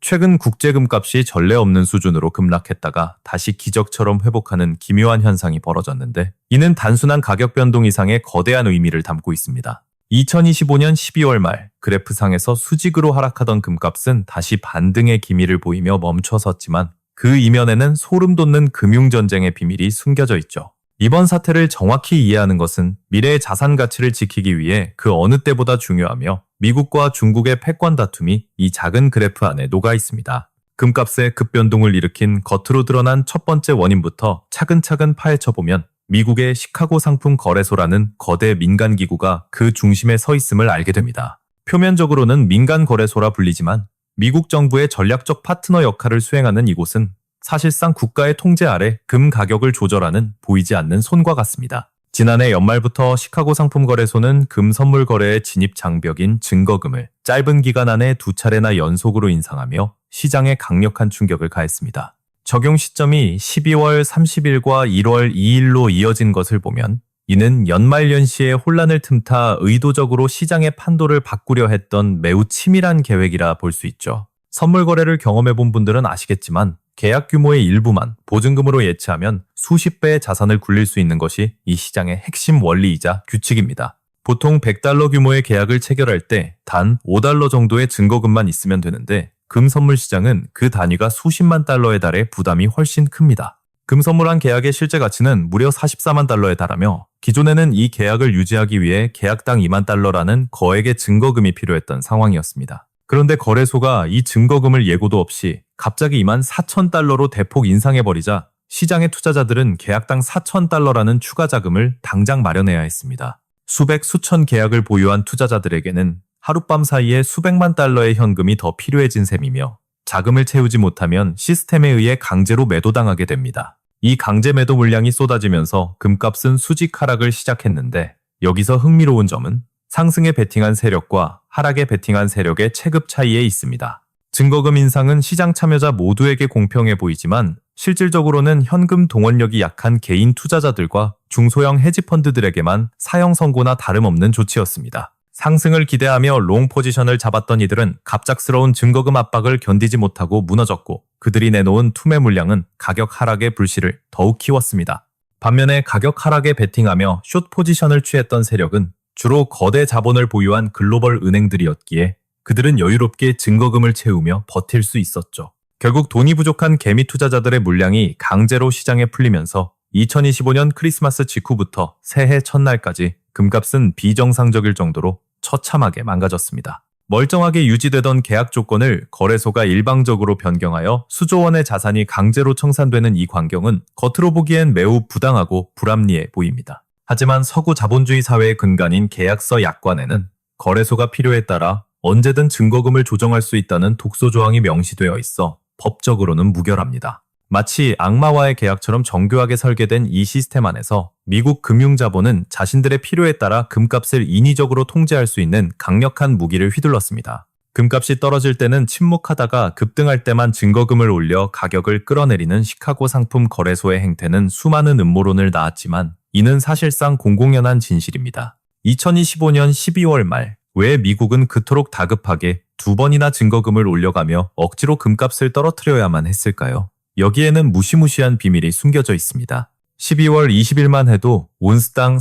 최근 국제금값이 전례 없는 수준으로 급락했다가 다시 기적처럼 회복하는 기묘한 현상이 벌어졌는데, 이는 단순한 가격 변동 이상의 거대한 의미를 담고 있습니다. 2025년 12월 말 그래프상에서 수직으로 하락하던 금값은 다시 반등의 기미를 보이며 멈춰섰지만, 그 이면에는 소름 돋는 금융전쟁의 비밀이 숨겨져 있죠. 이번 사태를 정확히 이해하는 것은 미래의 자산 가치를 지키기 위해 그 어느 때보다 중요하며, 미국과 중국의 패권 다툼이 이 작은 그래프 안에 녹아 있습니다. 금값의 급변동을 일으킨 겉으로 드러난 첫 번째 원인부터 차근차근 파헤쳐보면 미국의 시카고 상품 거래소라는 거대 민간 기구가 그 중심에 서 있음을 알게 됩니다. 표면적으로는 민간 거래소라 불리지만 미국 정부의 전략적 파트너 역할을 수행하는 이곳은 사실상 국가의 통제 아래 금 가격을 조절하는 보이지 않는 손과 같습니다. 지난해 연말부터 시카고 상품거래소는 금 선물 거래의 진입 장벽인 증거금을 짧은 기간 안에 2차례나 연속으로 인상하며 시장에 강력한 충격을 가했습니다. 적용 시점이 12월 30일과 1월 2일로 이어진 것을 보면, 이는 연말연시에 혼란을 틈타 의도적으로 시장의 판도를 바꾸려 했던 매우 치밀한 계획이라 볼 수 있죠. 선물 거래를 경험해본 분들은 아시겠지만, 계약 규모의 일부만 보증금으로 예치하면 수십 배의 자산을 굴릴 수 있는 것이 이 시장의 핵심 원리이자 규칙입니다. 보통 100달러 규모의 계약을 체결할 때 단 5달러 정도의 증거금만 있으면 되는데, 금 선물 시장은 그 단위가 수십만 달러에 달해 부담이 훨씬 큽니다. 금 선물한 계약의 실제 가치는 무려 44만 달러에 달하며, 기존에는 이 계약을 유지하기 위해 계약당 2만 달러라는 거액의 증거금이 필요했던 상황이었습니다. 그런데 거래소가 이 증거금을 예고도 없이 갑자기 2만 4천 달러로 대폭 인상해버리자 시장의 투자자들은 계약당 4천 달러라는 추가 자금을 당장 마련해야 했습니다. 수백 수천 계약을 보유한 투자자들에게는 하룻밤 사이에 수백만 달러의 현금이 더 필요해진 셈이며, 자금을 채우지 못하면 시스템에 의해 강제로 매도당하게 됩니다. 이 강제 매도 물량이 쏟아지면서 금값은 수직 하락을 시작했는데, 여기서 흥미로운 점은 상승에 베팅한 세력과 하락에 베팅한 세력의 체급 차이에 있습니다. 증거금 인상은 시장 참여자 모두에게 공평해 보이지만, 실질적으로는 현금 동원력이 약한 개인 투자자들과 중소형 헤지펀드들에게만 사형 선고나 다름없는 조치였습니다. 상승을 기대하며 롱 포지션을 잡았던 이들은 갑작스러운 증거금 압박을 견디지 못하고 무너졌고, 그들이 내놓은 투매 물량은 가격 하락의 불씨를 더욱 키웠습니다. 반면에 가격 하락에 베팅하며 숏 포지션을 취했던 세력은 주로 거대 자본을 보유한 글로벌 은행들이었기에 그들은 여유롭게 증거금을 채우며 버틸 수 있었죠. 결국 돈이 부족한 개미 투자자들의 물량이 강제로 시장에 풀리면서 2025년 크리스마스 직후부터 새해 첫날까지 금값은 비정상적일 정도로 처참하게 망가졌습니다. 멀쩡하게 유지되던 계약 조건을 거래소가 일방적으로 변경하여 수조 원의 자산이 강제로 청산되는 이 광경은 겉으로 보기엔 매우 부당하고 불합리해 보입니다. 하지만 서구 자본주의 사회의 근간인 계약서 약관에는 거래소가 필요에 따라 언제든 증거금을 조정할 수 있다는 독소 조항이 명시되어 있어 법적으로는 무결합니다. 마치 악마와의 계약처럼 정교하게 설계된 이 시스템 안에서 미국 금융자본은 자신들의 필요에 따라 금값을 인위적으로 통제할 수 있는 강력한 무기를 휘둘렀습니다. 금값이 떨어질 때는 침묵하다가 급등할 때만 증거금을 올려 가격을 끌어내리는 시카고 상품 거래소의 행태는 수많은 음모론을 낳았지만, 이는 사실상 공공연한 진실입니다. 2025년 12월 말, 왜 미국은 그토록 다급하게 2번이나 증거금을 올려가며 억지로 금값을 떨어뜨려야만 했을까요? 여기에는 무시무시한 비밀이 숨겨져 있습니다. 12월 20일만 해도 온스당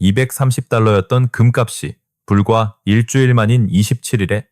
230달러였던 금값이 불과 일주일 만인 27일에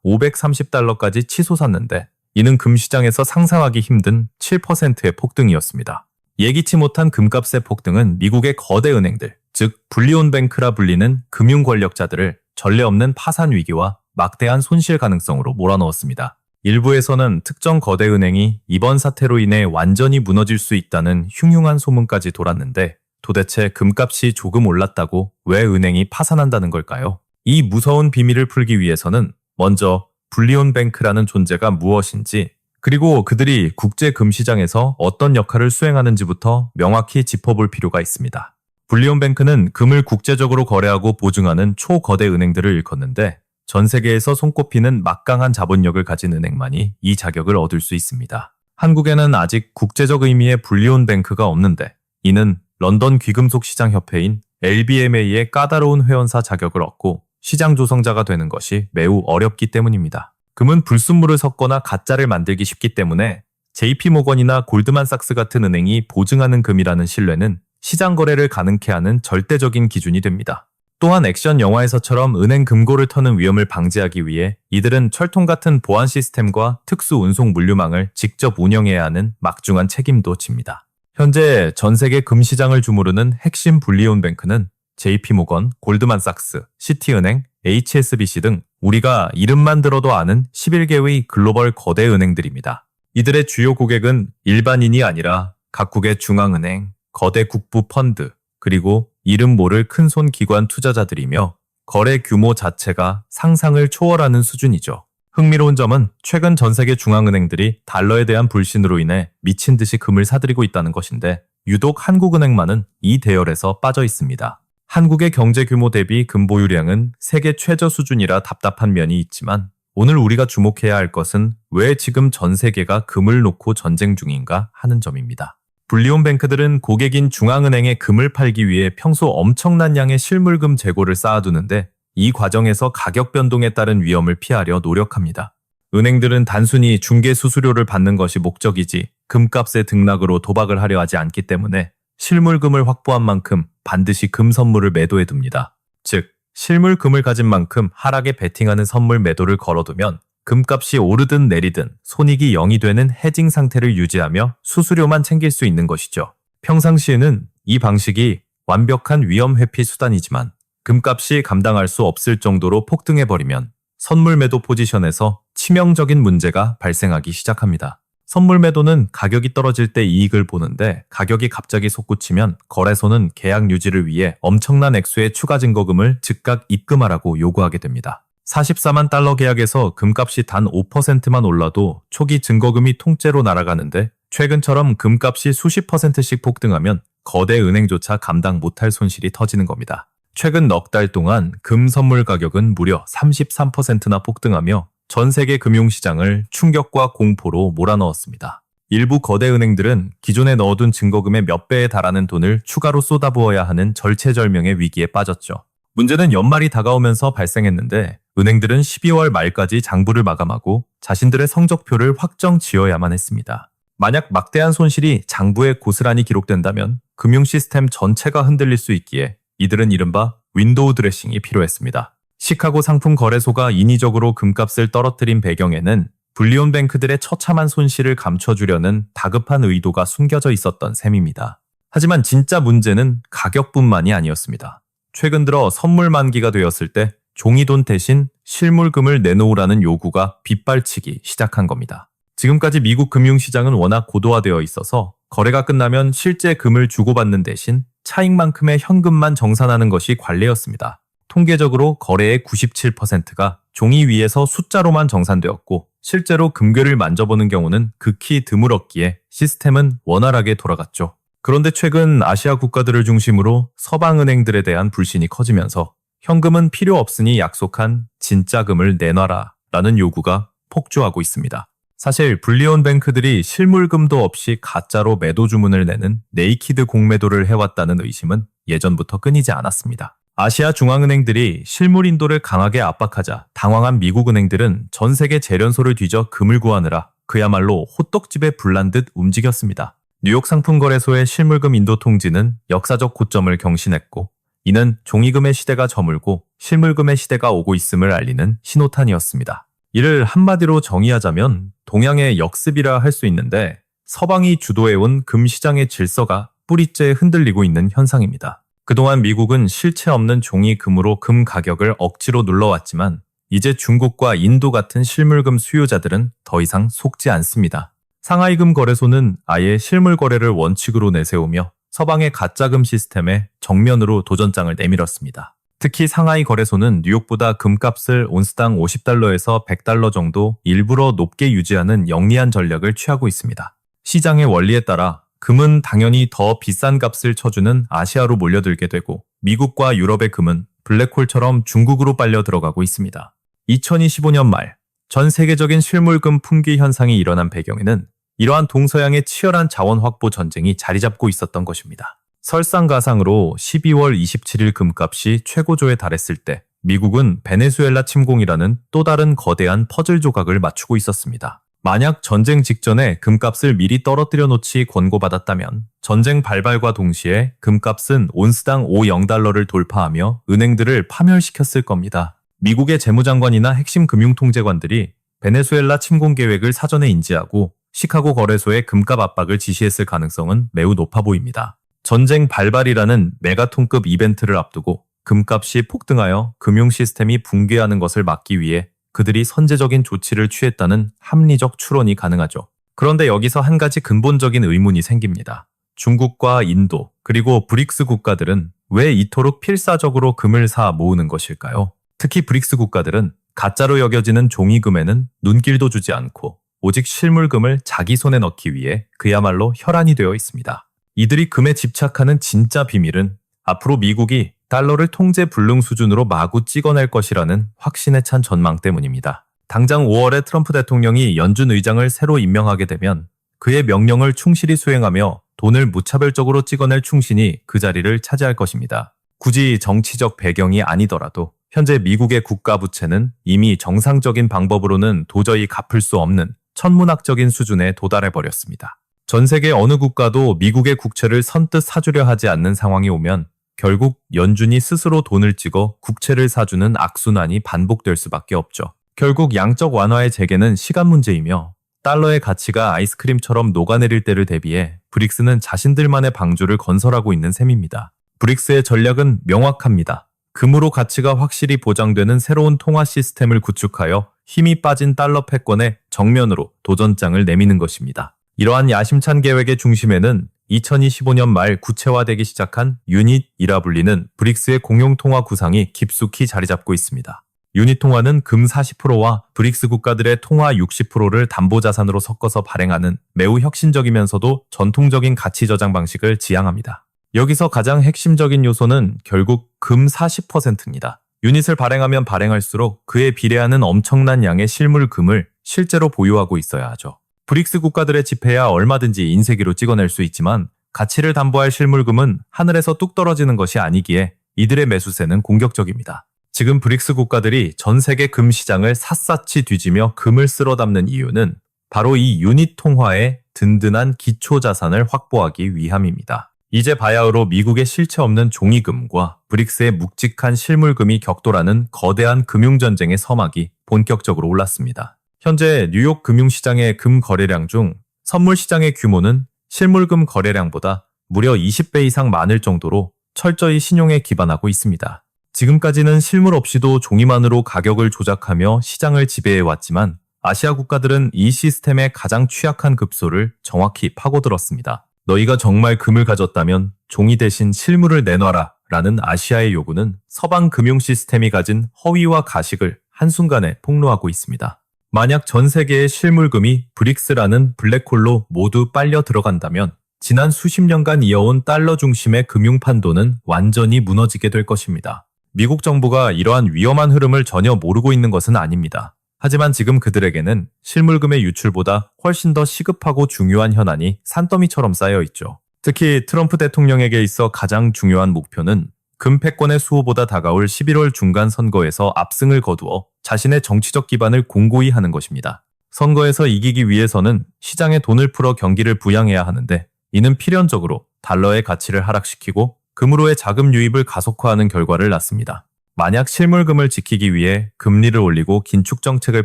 530달러까지 치솟았는데, 이는 금시장에서 상상하기 힘든 7%의 폭등이었습니다. 예기치 못한 금값의 폭등은 미국의 거대 은행들, 즉 불리온뱅크라 불리는 금융 권력자들을 전례 없는 파산 위기와 막대한 손실 가능성으로 몰아넣었습니다. 일부에서는 특정 거대 은행이 이번 사태로 인해 완전히 무너질 수 있다는 흉흉한 소문까지 돌았는데, 도대체 금값이 조금 올랐다고 왜 은행이 파산한다는 걸까요? 이 무서운 비밀을 풀기 위해서는 먼저 불리온뱅크라는 존재가 무엇인지, 그리고 그들이 국제 금시장에서 어떤 역할을 수행하는지부터 명확히 짚어볼 필요가 있습니다. 불리온뱅크는 금을 국제적으로 거래하고 보증하는 초거대 은행들을 일컫는데, 전 세계에서 손꼽히는 막강한 자본력을 가진 은행만이 이 자격을 얻을 수 있습니다. 한국에는 아직 국제적 의미의 불리온뱅크가 없는데, 이는 런던 귀금속 시장 협회인 LBMA의 까다로운 회원사 자격을 얻고 시장 조성자가 되는 것이 매우 어렵기 때문입니다. 금은 불순물을 섞거나 가짜를 만들기 쉽기 때문에 JP모건이나 골드만삭스 같은 은행이 보증하는 금이라는 신뢰는 시장 거래를 가능케 하는 절대적인 기준이 됩니다. 또한 액션 영화에서처럼 은행 금고를 터는 위험을 방지하기 위해 이들은 철통 같은 보안 시스템과 특수 운송 물류망을 직접 운영해야 하는 막중한 책임도 집니다. 현재 전 세계 금 시장을 주무르는 핵심 불리온 뱅크는 JP모건, 골드만삭스, 시티은행, HSBC 등 우리가 이름만 들어도 아는 11개의 글로벌 거대 은행들입니다. 이들의 주요 고객은 일반인이 아니라 각국의 중앙은행, 거대 국부 펀드, 그리고 이름 모를 큰손 기관 투자자들이며 거래 규모 자체가 상상을 초월하는 수준이죠. 흥미로운 점은 최근 전 세계 중앙은행들이 달러에 대한 불신으로 인해 미친 듯이 금을 사들이고 있다는 것인데 유독 한국은행만은 이 대열에서 빠져 있습니다. 한국의 경제 규모 대비 금 보유량은 세계 최저 수준이라 답답한 면이 있지만 오늘 우리가 주목해야 할 것은 왜 지금 전 세계가 금을 놓고 전쟁 중인가 하는 점입니다. 불리온 뱅크들은 고객인 중앙은행에 금을 팔기 위해 평소 엄청난 양의 실물금 재고를 쌓아두는데 이 과정에서 가격 변동에 따른 위험을 피하려 노력합니다. 은행들은 단순히 중개 수수료를 받는 것이 목적이지 금값의 등락으로 도박을 하려 하지 않기 때문에 실물금을 확보한 만큼 반드시 금 선물을 매도해 둡니다. 즉, 실물금을 가진 만큼 하락에 베팅하는 선물 매도를 걸어두면 금값이 오르든 내리든 손익이 0이 되는 해징 상태를 유지하며 수수료만 챙길 수 있는 것이죠. 평상시에는 이 방식이 완벽한 위험 회피 수단이지만 금값이 감당할 수 없을 정도로 폭등해버리면 선물 매도 포지션에서 치명적인 문제가 발생하기 시작합니다. 선물 매도는 가격이 떨어질 때 이익을 보는데 가격이 갑자기 솟구치면 거래소는 계약 유지를 위해 엄청난 액수의 추가 증거금을 즉각 입금하라고 요구하게 됩니다. 44만 달러 계약에서 금값이 단 5%만 올라도 초기 증거금이 통째로 날아가는데 최근처럼 금값이 수십 %씩 폭등하면 거대 은행조차 감당 못할 손실이 터지는 겁니다. 최근 넉 달 동안 금 선물 가격은 무려 33%나 폭등하며 전 세계 금융시장을 충격과 공포로 몰아넣었습니다. 일부 거대 은행들은 기존에 넣어둔 증거금의 몇 배에 달하는 돈을 추가로 쏟아부어야 하는 절체절명의 위기에 빠졌죠. 문제는 연말이 다가오면서 발생했는데 은행들은 12월 말까지 장부를 마감하고 자신들의 성적표를 확정 지어야만 했습니다. 만약 막대한 손실이 장부에 고스란히 기록된다면 금융 시스템 전체가 흔들릴 수 있기에 이들은 이른바 윈도우 드레싱이 필요했습니다. 시카고 상품 거래소가 인위적으로 금값을 떨어뜨린 배경에는 불리온 뱅크들의 처참한 손실을 감춰주려는 다급한 의도가 숨겨져 있었던 셈입니다. 하지만 진짜 문제는 가격뿐만이 아니었습니다. 최근 들어 선물 만기가 되었을 때 종이돈 대신 실물금을 내놓으라는 요구가 빗발치기 시작한 겁니다. 지금까지 미국 금융시장은 워낙 고도화되어 있어서 거래가 끝나면 실제 금을 주고받는 대신 차익만큼의 현금만 정산하는 것이 관례였습니다. 통계적으로 거래의 97%가 종이 위에서 숫자로만 정산되었고 실제로 금괴를 만져보는 경우는 극히 드물었기에 시스템은 원활하게 돌아갔죠. 그런데 최근 아시아 국가들을 중심으로 서방은행들에 대한 불신이 커지면서 현금은 필요 없으니 약속한 진짜 금을 내놔라 라는 요구가 폭주하고 있습니다. 사실 불리온 뱅크들이 실물금도 없이 가짜로 매도 주문을 내는 네이키드 공매도를 해왔다는 의심은 예전부터 끊이지 않았습니다. 아시아 중앙은행들이 실물 인도를 강하게 압박하자 당황한 미국 은행들은 전 세계 재련소를 뒤져 금을 구하느라 그야말로 호떡집에 불난 듯 움직였습니다. 뉴욕 상품거래소의 실물금 인도 통지는 역사적 고점을 경신했고 이는 종이금의 시대가 저물고 실물금의 시대가 오고 있음을 알리는 신호탄이었습니다. 이를 한마디로 정의하자면 동양의 역습이라 할 수 있는데 서방이 주도해온 금 시장의 질서가 뿌리째 흔들리고 있는 현상입니다. 그동안 미국은 실체 없는 종이금으로 금 가격을 억지로 눌러왔지만 이제 중국과 인도 같은 실물금 수요자들은 더 이상 속지 않습니다. 상하이금 거래소는 아예 실물 거래를 원칙으로 내세우며 서방의 가짜금 시스템에 정면으로 도전장을 내밀었습니다. 특히 상하이 거래소는 뉴욕보다 금값을 온스당 50달러에서 100달러 정도 일부러 높게 유지하는 영리한 전략을 취하고 있습니다. 시장의 원리에 따라 금은 당연히 더 비싼 값을 쳐주는 아시아로 몰려들게 되고 미국과 유럽의 금은 블랙홀처럼 중국으로 빨려 들어가고 있습니다. 2025년 말 전 세계적인 실물금 풍기 현상이 일어난 배경에는 이러한 동서양의 치열한 자원 확보 전쟁이 자리 잡고 있었던 것입니다. 설상가상으로 12월 27일 금값이 최고조에 달했을 때 미국은 베네수엘라 침공이라는 또 다른 거대한 퍼즐 조각을 맞추고 있었습니다. 만약 전쟁 직전에 금값을 미리 떨어뜨려 놓지 권고받았다면 전쟁 발발과 동시에 금값은 온스당 50달러를 돌파하며 은행들을 파멸시켰을 겁니다. 미국의 재무장관이나 핵심 금융통제관들이 베네수엘라 침공 계획을 사전에 인지하고 시카고 거래소에 금값 압박을 지시했을 가능성은 매우 높아 보입니다. 전쟁 발발이라는 메가톤급 이벤트를 앞두고 금값이 폭등하여 금융 시스템이 붕괴하는 것을 막기 위해 그들이 선제적인 조치를 취했다는 합리적 추론이 가능하죠. 그런데 여기서 한 가지 근본적인 의문이 생깁니다. 중국과 인도, 그리고 브릭스 국가들은 왜 이토록 필사적으로 금을 사 모으는 것일까요? 특히 브릭스 국가들은 가짜로 여겨지는 종이금에는 눈길도 주지 않고 오직 실물금을 자기 손에 넣기 위해 그야말로 혈안이 되어 있습니다. 이들이 금에 집착하는 진짜 비밀은 앞으로 미국이 달러를 통제 불능 수준으로 마구 찍어낼 것이라는 확신에 찬 전망 때문입니다. 당장 5월에 트럼프 대통령이 연준 의장을 새로 임명하게 되면 그의 명령을 충실히 수행하며 돈을 무차별적으로 찍어낼 충신이 그 자리를 차지할 것입니다. 굳이 정치적 배경이 아니더라도 현재 미국의 국가 부채는 이미 정상적인 방법으로는 도저히 갚을 수 없는 천문학적인 수준에 도달해버렸습니다. 전 세계 어느 국가도 미국의 국채를 선뜻 사주려 하지 않는 상황이 오면 결국 연준이 스스로 돈을 찍어 국채를 사주는 악순환이 반복될 수밖에 없죠. 결국 양적 완화의 재개는 시간 문제이며 달러의 가치가 아이스크림처럼 녹아내릴 때를 대비해 브릭스는 자신들만의 방주를 건설하고 있는 셈입니다. 브릭스의 전략은 명확합니다. 금으로 가치가 확실히 보장되는 새로운 통화 시스템을 구축하여 힘이 빠진 달러 패권에 정면으로 도전장을 내미는 것입니다. 이러한 야심찬 계획의 중심에는 2025년 말 구체화되기 시작한 유닛이라 불리는 브릭스의 공용통화 구상이 깊숙이 자리 잡고 있습니다. 유닛 통화는 금 40%와 브릭스 국가들의 통화 60%를 담보자산으로 섞어서 발행하는 매우 혁신적이면서도 전통적인 가치 저장 방식을 지향합니다. 여기서 가장 핵심적인 요소는 결국 금 40%입니다. 유닛을 발행하면 발행할수록 그에 비례하는 엄청난 양의 실물 금을 실제로 보유하고 있어야 하죠. 브릭스 국가들의 지폐야 얼마든지 인쇄기로 찍어낼 수 있지만 가치를 담보할 실물금은 하늘에서 뚝 떨어지는 것이 아니기에 이들의 매수세는 공격적입니다. 지금 브릭스 국가들이 전 세계 금 시장을 샅샅이 뒤지며 금을 쓸어 담는 이유는 바로 이 유닛 통화의 든든한 기초 자산을 확보하기 위함입니다. 이제 바야흐로 미국의 실체 없는 종이금과 브릭스의 묵직한 실물금이 격돌하는 거대한 금융전쟁의 서막이 본격적으로 올랐습니다. 현재 뉴욕 금융시장의 금 거래량 중 선물 시장의 규모는 실물금 거래량보다 무려 20배 이상 많을 정도로 철저히 신용에 기반하고 있습니다. 지금까지는 실물 없이도 종이만으로 가격을 조작하며 시장을 지배해왔지만 아시아 국가들은 이 시스템의 가장 취약한 급소를 정확히 파고들었습니다. 너희가 정말 금을 가졌다면 종이 대신 실물을 내놔라 라는 아시아의 요구는 서방 금융 시스템이 가진 허위와 가식을 한순간에 폭로하고 있습니다. 만약 전 세계의 실물금이 브릭스라는 블랙홀로 모두 빨려 들어간다면 지난 수십 년간 이어온 달러 중심의 금융 판도는 완전히 무너지게 될 것입니다. 미국 정부가 이러한 위험한 흐름을 전혀 모르고 있는 것은 아닙니다. 하지만 지금 그들에게는 실물금의 유출보다 훨씬 더 시급하고 중요한 현안이 산더미처럼 쌓여 있죠. 특히 트럼프 대통령에게 있어 가장 중요한 목표는 금 패권의 수호보다 다가올 11월 중간 선거에서 압승을 거두어 자신의 정치적 기반을 공고히 하는 것입니다. 선거에서 이기기 위해서는 시장에 돈을 풀어 경기를 부양해야 하는데 이는 필연적으로 달러의 가치를 하락시키고 금으로의 자금 유입을 가속화하는 결과를 낳습니다. 만약 실물금을 지키기 위해 금리를 올리고 긴축 정책을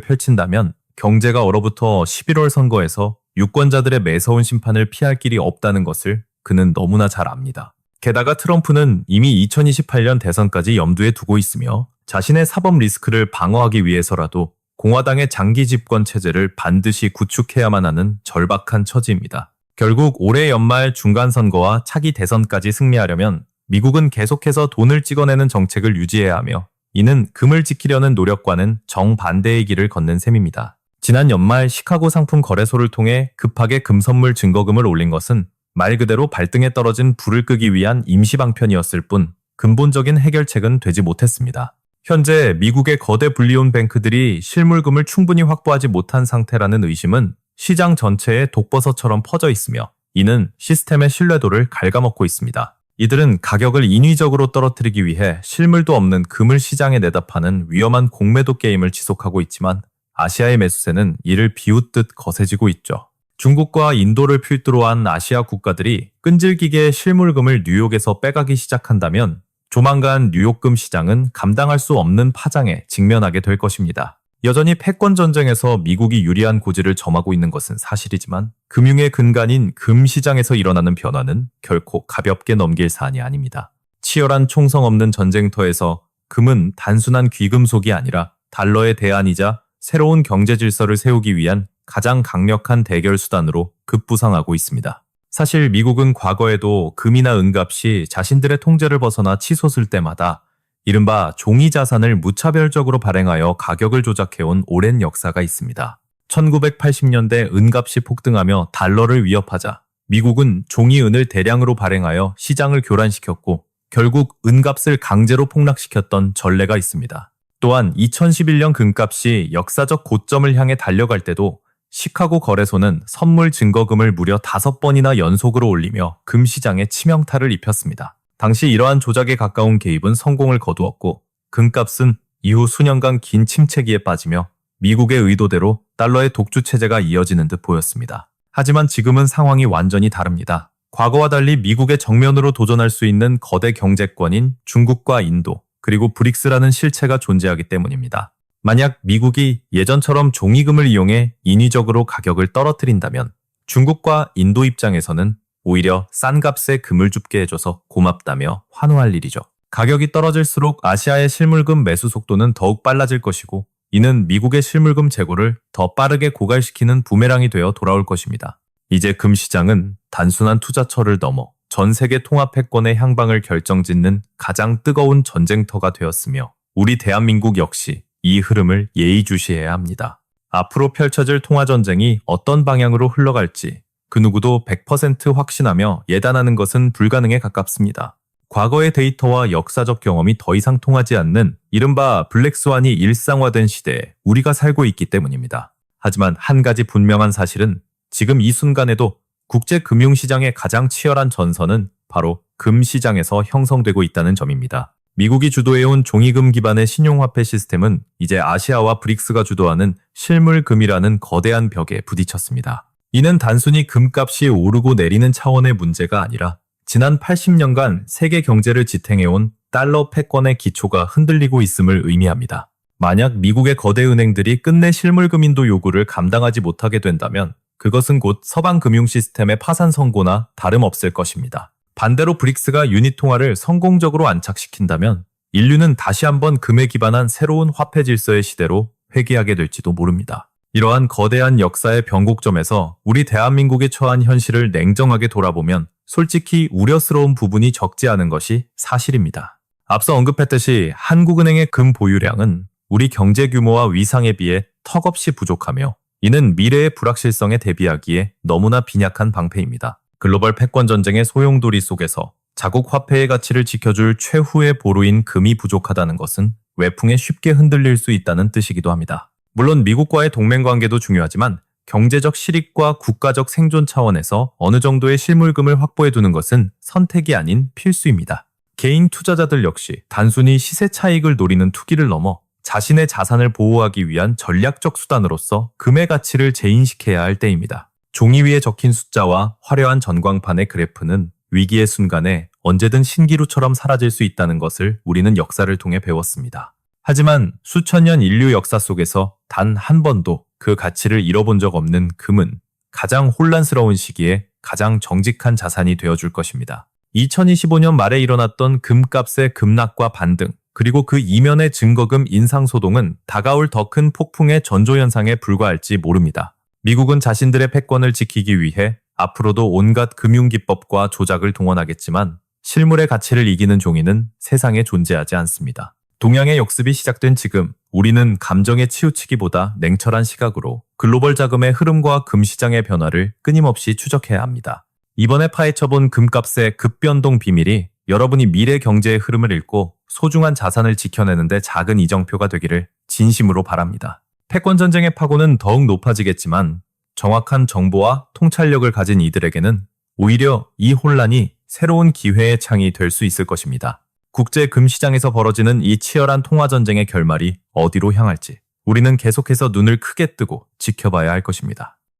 펼친다면 경제가 얼어붙어 11월 선거에서 유권자들의 매서운 심판을 피할 길이 없다는 것을 그는 너무나 잘 압니다. 게다가 트럼프는 이미 2028년 대선까지 염두에 두고 있으며 자신의 사법 리스크를 방어하기 위해서라도 공화당의 장기 집권 체제를 반드시 구축해야만 하는 절박한 처지입니다. 결국 올해 연말 중간선거와 차기 대선까지 승리하려면 미국은 계속해서 돈을 찍어내는 정책을 유지해야 하며 이는 금을 지키려는 노력과는 정반대의 길을 걷는 셈입니다. 지난 연말 시카고 상품 거래소를 통해 급하게 금 선물 증거금을 올린 것은 말 그대로 발등에 떨어진 불을 끄기 위한 임시방편이었을 뿐 근본적인 해결책은 되지 못했습니다. 현재 미국의 거대 불리온 뱅크들이 실물금을 충분히 확보하지 못한 상태라는 의심은 시장 전체에 독버섯처럼 퍼져 있으며 이는 시스템의 신뢰도를 갉아먹고 있습니다. 이들은 가격을 인위적으로 떨어뜨리기 위해 실물도 없는 금을 시장에 내다 파는 위험한 공매도 게임을 지속하고 있지만 아시아의 매수세는 이를 비웃듯 거세지고 있죠. 중국과 인도를 필두로 한 아시아 국가들이 끈질기게 실물금을 뉴욕에서 빼가기 시작한다면 조만간 뉴욕금 시장은 감당할 수 없는 파장에 직면하게 될 것입니다. 여전히 패권 전쟁에서 미국이 유리한 고지를 점하고 있는 것은 사실이지만 금융의 근간인 금 시장에서 일어나는 변화는 결코 가볍게 넘길 사안이 아닙니다. 치열한 총성 없는 전쟁터에서 금은 단순한 귀금속이 아니라 달러의 대안이자 새로운 경제 질서를 세우기 위한 가장 강력한 대결 수단으로 급부상하고 있습니다. 사실 미국은 과거에도 금이나 은값이 자신들의 통제를 벗어나 치솟을 때마다 이른바 종이 자산을 무차별적으로 발행하여 가격을 조작해온 오랜 역사가 있습니다. 1980년대 은값이 폭등하며 달러를 위협하자 미국은 종이은을 대량으로 발행하여 시장을 교란시켰고 결국 은값을 강제로 폭락시켰던 전례가 있습니다. 또한 2011년 금값이 역사적 고점을 향해 달려갈 때도 시카고 거래소는 선물 증거금을 무려 5번이나 연속으로 올리며 금 시장에 치명타를 입혔습니다. 당시 이러한 조작에 가까운 개입은 성공을 거두었고 금값은 이후 수년간 긴 침체기에 빠지며 미국의 의도대로 달러의 독주 체제가 이어지는 듯 보였습니다. 하지만 지금은 상황이 완전히 다릅니다. 과거와 달리 미국의 정면으로 도전할 수 있는 거대 경제권인 중국과 인도, 그리고 브릭스라는 실체가 존재하기 때문입니다. 만약 미국이 예전처럼 종이금을 이용해 인위적으로 가격을 떨어뜨린다면 중국과 인도 입장에서는 오히려 싼 값에 금을 줍게 해줘서 고맙다며 환호할 일이죠. 가격이 떨어질수록 아시아의 실물금 매수 속도는 더욱 빨라질 것이고 이는 미국의 실물금 재고를 더 빠르게 고갈시키는 부메랑이 되어 돌아올 것입니다. 이제 금 시장은 단순한 투자처를 넘어 전 세계 통화 패권의 향방을 결정짓는 가장 뜨거운 전쟁터가 되었으며 우리 대한민국 역시 이 흐름을 예의주시해야 합니다. 앞으로 펼쳐질 통화전쟁이 어떤 방향으로 흘러갈지 그 누구도 100% 확신하며 예단하는 것은 불가능에 가깝습니다. 과거의 데이터와 역사적 경험이 더 이상 통하지 않는 이른바 블랙스완이 일상화된 시대에 우리가 살고 있기 때문입니다. 하지만 한 가지 분명한 사실은 지금 이 순간에도 국제 금융시장의 가장 치열한 전선은 바로 금 시장에서 형성되고 있다는 점입니다. 미국이 주도해온 종이금 기반의 신용화폐 시스템은 이제 아시아와 브릭스가 주도하는 실물금이라는 거대한 벽에 부딪혔습니다. 이는 단순히 금값이 오르고 내리는 차원의 문제가 아니라 지난 80년간 세계 경제를 지탱해온 달러 패권의 기초가 흔들리고 있음을 의미합니다. 만약 미국의 거대 은행들이 끝내 실물금 인도 요구를 감당하지 못하게 된다면 그것은 곧 서방 금융 시스템의 파산 선고나 다름없을 것입니다. 반대로 브릭스가 유닛 통화를 성공적으로 안착시킨다면 인류는 다시 한번 금에 기반한 새로운 화폐 질서의 시대로 회귀하게 될지도 모릅니다. 이러한 거대한 역사의 변곡점에서 우리 대한민국이 처한 현실을 냉정하게 돌아보면 솔직히 우려스러운 부분이 적지 않은 것이 사실입니다. 앞서 언급했듯이 한국은행의 금 보유량은 우리 경제 규모와 위상에 비해 턱없이 부족하며 이는 미래의 불확실성에 대비하기에 너무나 빈약한 방패입니다. 글로벌 패권 전쟁의 소용돌이 속에서 자국 화폐의 가치를 지켜줄 최후의 보루인 금이 부족하다는 것은 외풍에 쉽게 흔들릴 수 있다는 뜻이기도 합니다. 물론 미국과의 동맹관계도 중요하지만 경제적 실익과 국가적 생존 차원에서 어느 정도의 실물금을 확보해두는 것은 선택이 아닌 필수입니다. 개인 투자자들 역시 단순히 시세 차익을 노리는 투기를 넘어 자신의 자산을 보호하기 위한 전략적 수단으로서 금의 가치를 재인식해야 할 때입니다. 종이 위에 적힌 숫자와 화려한 전광판의 그래프는 위기의 순간에 언제든 신기루처럼 사라질 수 있다는 것을 우리는 역사를 통해 배웠습니다. 하지만 수천 년 인류 역사 속에서 단 한 번도 그 가치를 잃어본 적 없는 금은 가장 혼란스러운 시기에 가장 정직한 자산이 되어줄 것입니다. 2025년 말에 일어났던 금값의 급락과 반등, 그리고 그 이면의 증거금 인상 소동은 다가올 더 큰 폭풍의 전조현상에 불과할지 모릅니다. 미국은 자신들의 패권을 지키기 위해 앞으로도 온갖 금융기법과 조작을 동원하겠지만 실물의 가치를 이기는 종이는 세상에 존재하지 않습니다. 동양의 역습이 시작된 지금 우리는 감정에 치우치기보다 냉철한 시각으로 글로벌 자금의 흐름과 금시장의 변화를 끊임없이 추적해야 합니다. 이번에 파헤쳐본 금값의 급변동 비밀이 여러분이 미래 경제의 흐름을 읽고 소중한 자산을 지켜내는데 작은 이정표가 되기를 진심으로 바랍니다. 패권 전쟁의 파고는 더욱 높아지겠지만 정확한 정보와 통찰력을 가진 이들에게는 오히려 이 혼란이 새로운 기회의 창이 될 수 있을 것입니다. 국제 금시장에서 벌어지는 이 치열한 통화 전쟁의 결말이 어디로 향할지 우리는 계속해서 눈을 크게 뜨고 지켜봐야 할 것입니다.